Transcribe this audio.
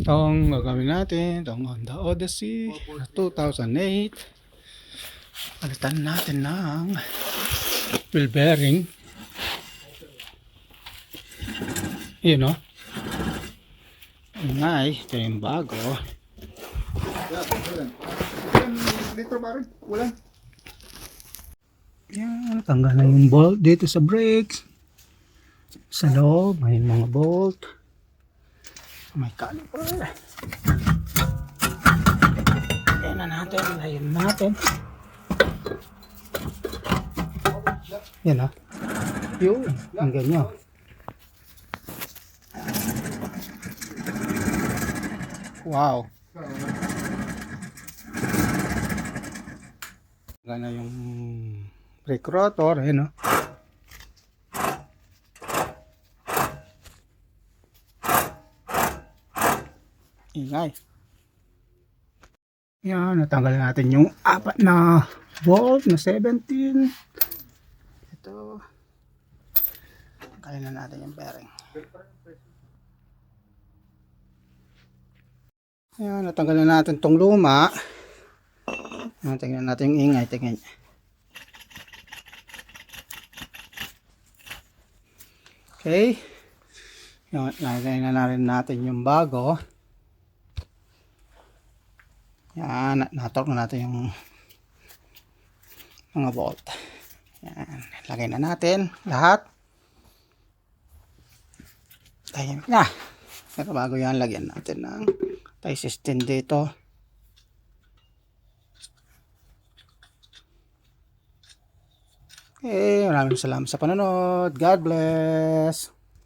Itong gagawin natin, itong Honda Odyssey 2008. Palitan natin ng wheel bearing. Yun o. Ingay, ito yung bago. Litro ba rin? Ulan. Yan, tanggal na yung bolt dito sa brakes. Sa loob, may mga bolt. May caliper. Ayan na natin, layan natin. Yan o. Yun, ang ganyan. Wow. Gana yung brake rotor, yun o. Ingay. Yan, natanggal natin yung apat na bolt na 17. Ito. Kaya na natin yung bearing. Yan, natanggal na natin tong luma. Tingnan natin yung ingay. Tingnan. Okay. Yan, lagay na rin natin yung bago. Yan, natork na natin yung mga bolt. Yan, lagay na natin lahat. Ayan na. Pero bago yan, lagyan natin ng tie system dito. Okay, maraming salamat sa panonood. God bless.